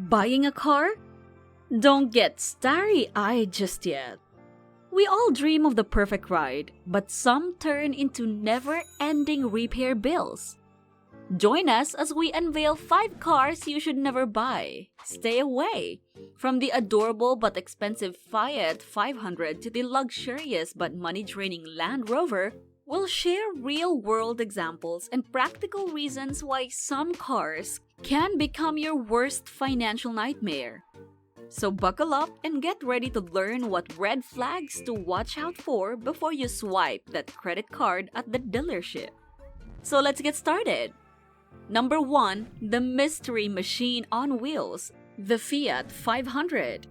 Buying a car? Don't get starry-eyed just yet. We all dream of the perfect ride, but some turn into never-ending repair bills. Join us as we unveil 5 cars you should never buy. Stay away! From the adorable but expensive Fiat 500 to the luxurious but money-draining Land Rover, we'll share real-world examples and practical reasons why some cars can become your worst financial nightmare. So buckle up and get ready to learn what red flags to watch out for before you swipe that credit card at the dealership. So let's get started. Number 1, the mystery machine on wheels, the Fiat 500.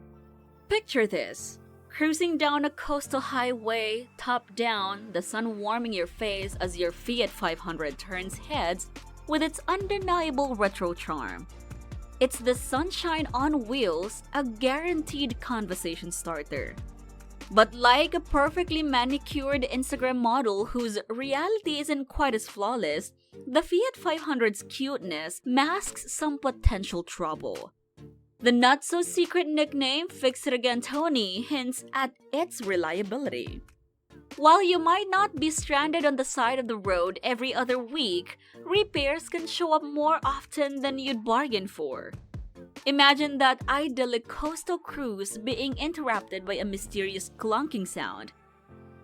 Picture this. Cruising down a coastal highway, top down, the sun warming your face as your Fiat 500 turns heads with its undeniable retro charm. It's the sunshine on wheels, a guaranteed conversation starter. But like a perfectly manicured Instagram model whose reality isn't quite as flawless, the Fiat 500's cuteness masks some potential trouble. The not-so-secret nickname Fix It Again Tony hints at its reliability. While you might not be stranded on the side of the road every other week, repairs can show up more often than you'd bargain for. Imagine that idyllic coastal cruise being interrupted by a mysterious clunking sound.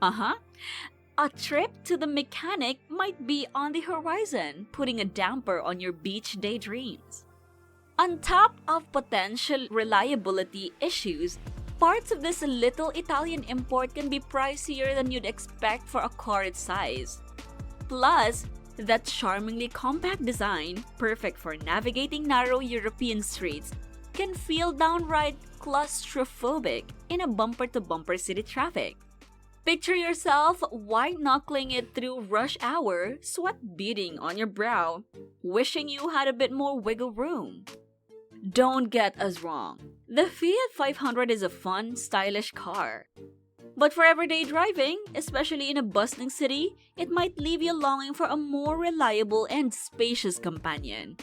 A trip to the mechanic might be on the horizon, putting a damper on your beach daydreams. On top of potential reliability issues, parts of this little Italian import can be pricier than you'd expect for a car its size. Plus, that charmingly compact design, perfect for navigating narrow European streets, can feel downright claustrophobic in a bumper-to-bumper city traffic. Picture yourself white-knuckling it through rush hour, sweat beading on your brow, wishing you had a bit more wiggle room. Don't get us wrong. The Fiat 500 is a fun, stylish car. But for everyday driving, especially in a bustling city, it might leave you longing for a more reliable and spacious companion.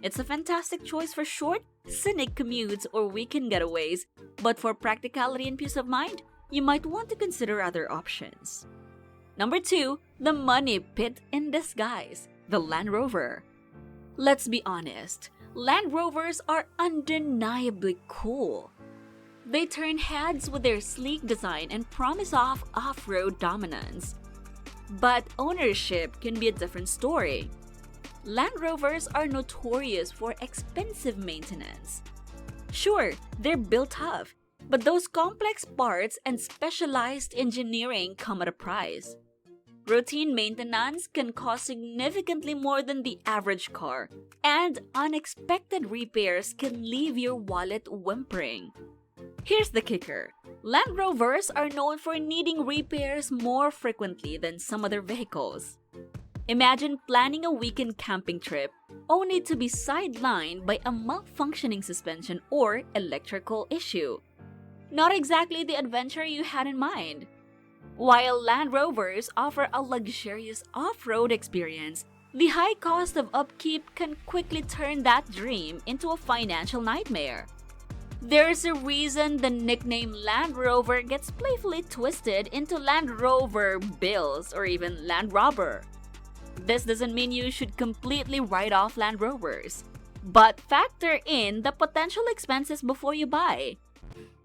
It's a fantastic choice for short, scenic commutes or weekend getaways, but for practicality and peace of mind, you might want to consider other options. Number 2, the money pit in disguise, the Land Rover. Let's be honest. Land Rovers are undeniably cool. They turn heads with their sleek design and promise off-road dominance. But ownership can be a different story. Land Rovers are notorious for expensive maintenance. Sure, they're built tough, but those complex parts and specialized engineering come at a price. Routine maintenance can cost significantly more than the average car, and unexpected repairs can leave your wallet whimpering. Here's the kicker. Land Rovers are known for needing repairs more frequently than some other vehicles. Imagine planning a weekend camping trip only to be sidelined by a malfunctioning suspension or electrical issue. Not exactly the adventure you had in mind. While Land Rovers offer a luxurious off-road experience, the high cost of upkeep can quickly turn that dream into a financial nightmare. There's a reason the nickname Land Rover gets playfully twisted into Land Rover bills or even Land Robber. This doesn't mean you should completely write off Land Rovers, but factor in the potential expenses before you buy.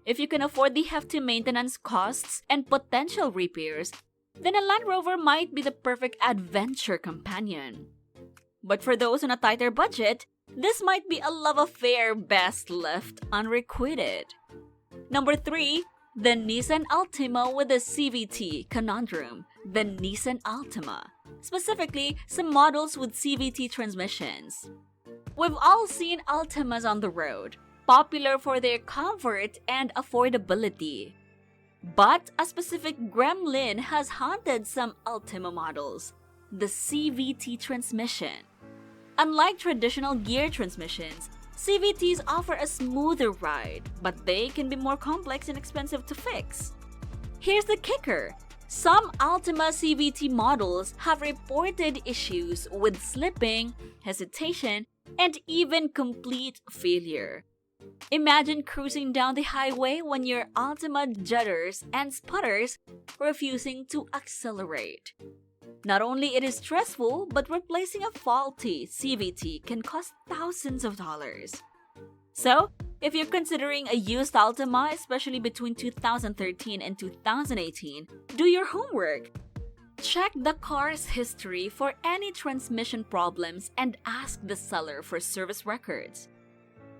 If you can afford the hefty maintenance costs and potential repairs, then a Land Rover might be the perfect adventure companion. But for those on a tighter budget, this might be a love affair best left unrequited. Number 3, the Nissan Altima with the CVT conundrum, the Nissan Altima. Specifically, some models with CVT transmissions. We've all seen Altimas on the road, popular for their comfort and affordability. But a specific gremlin has haunted some Altima models, the CVT transmission. Unlike traditional gear transmissions, CVTs offer a smoother ride, but they can be more complex and expensive to fix. Here's the kicker. Some Altima CVT models have reported issues with slipping, hesitation, and even complete failure. Imagine cruising down the highway when your Altima judders and sputters, refusing to accelerate. Not only it is stressful, but replacing a faulty CVT can cost thousands of dollars. So, if you're considering a used Altima, especially between 2013 and 2018, do your homework. Check the car's history for any transmission problems and ask the seller for service records.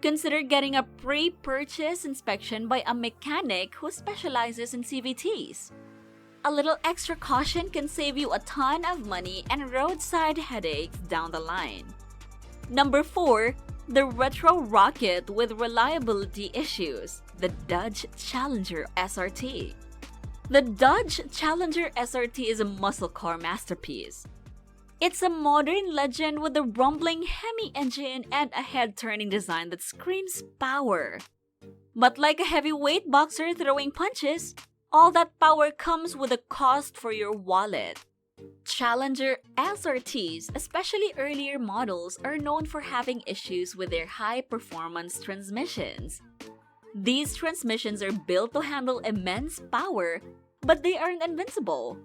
Consider getting a pre-purchase inspection by a mechanic who specializes in CVTs. A little extra caution can save you a ton of money and roadside headaches down the line. Number 4, the retro rocket with reliability issues, the Dodge Challenger SRT. The Dodge Challenger SRT is a muscle car masterpiece. It's a modern legend with a rumbling Hemi engine and a head-turning design that screams power. But like a heavyweight boxer throwing punches, all that power comes with a cost for your wallet. Challenger SRTs, especially earlier models, are known for having issues with their high-performance transmissions. These transmissions are built to handle immense power, but they aren't invincible.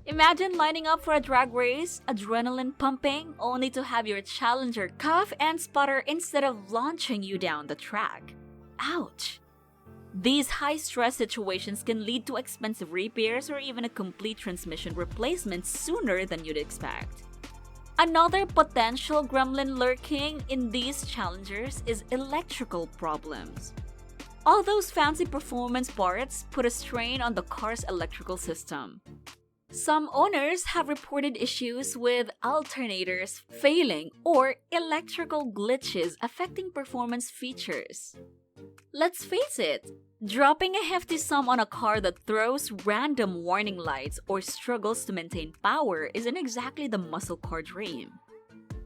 Imagine lining up for a drag race, adrenaline pumping, only to have your Challenger cough and sputter instead of launching you down the track. Ouch! These high-stress situations can lead to expensive repairs or even a complete transmission replacement sooner than you'd expect. Another potential gremlin lurking in these Challengers is electrical problems. All those fancy performance parts put a strain on the car's electrical system. Some owners have reported issues with alternators failing or electrical glitches affecting performance features. Let's face it, dropping a hefty sum on a car that throws random warning lights or struggles to maintain power isn't exactly the muscle car dream.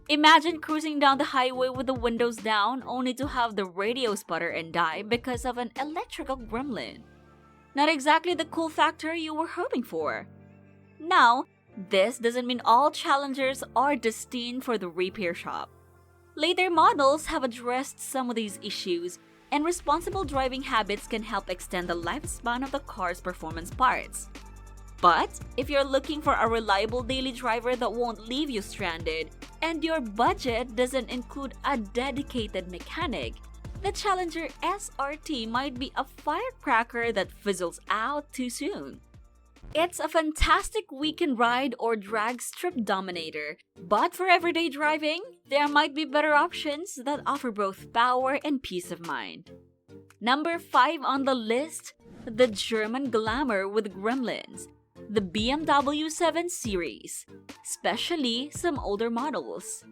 Imagine cruising down the highway with the windows down only to have the radio sputter and die because of an electrical gremlin. Not exactly the cool factor you were hoping for. Now, this doesn't mean all Challengers are destined for the repair shop. Later models have addressed some of these issues, and responsible driving habits can help extend the lifespan of the car's performance parts. But if you're looking for a reliable daily driver that won't leave you stranded, and your budget doesn't include a dedicated mechanic, the Challenger SRT might be a firecracker that fizzles out too soon. It's a fantastic weekend ride or drag strip dominator, but for everyday driving, there might be better options that offer both power and peace of mind. Number 5 on the list, the German glamour with gremlins, the BMW 7 Series, especially some older models.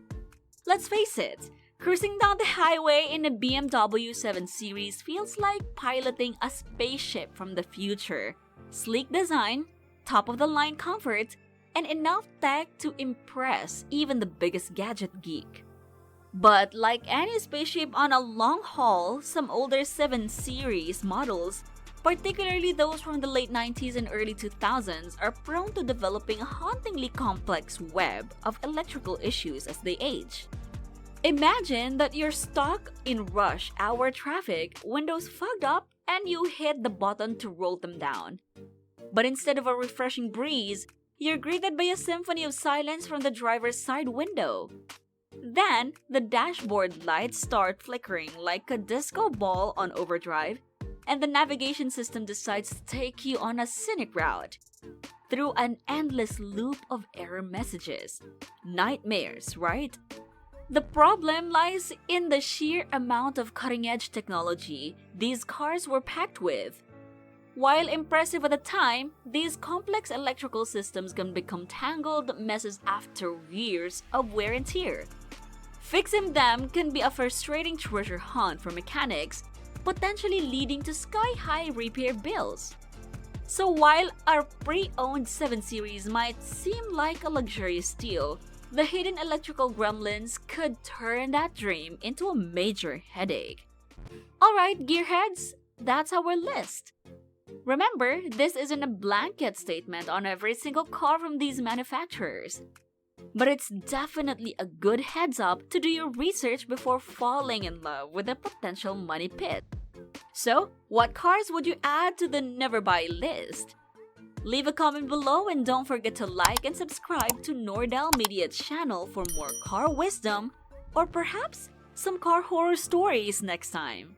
Let's face it, cruising down the highway in a BMW 7 Series feels like piloting a spaceship from the future. Sleek design, top-of-the-line comfort, and enough tech to impress even the biggest gadget geek. But like any spaceship on a long haul, some older 7 Series models, particularly those from the late 90s and early 2000s, are prone to developing a hauntingly complex web of electrical issues as they age. Imagine that you're stuck in rush hour traffic, windows fogged up, and you hit the button to roll them down. But instead of a refreshing breeze, you're greeted by a symphony of silence from the driver's side window. Then, the dashboard lights start flickering like a disco ball on overdrive, and the navigation system decides to take you on a scenic route through an endless loop of error messages. Nightmares, right? The problem lies in the sheer amount of cutting-edge technology these cars were packed with. While impressive at the time, these complex electrical systems can become tangled messes after years of wear and tear. Fixing them can be a frustrating treasure hunt for mechanics, potentially leading to sky-high repair bills. So while our pre-owned 7 Series might seem like a luxurious steal, the hidden electrical gremlins could turn that dream into a major headache. Alright, gearheads, that's our list. Remember, this isn't a blanket statement on every single car from these manufacturers. But it's definitely a good heads up to do your research before falling in love with a potential money pit. So, what cars would you add to the never buy list? Leave a comment below and don't forget to like and subscribe to Nordel Media's channel for more car wisdom or perhaps some car horror stories next time.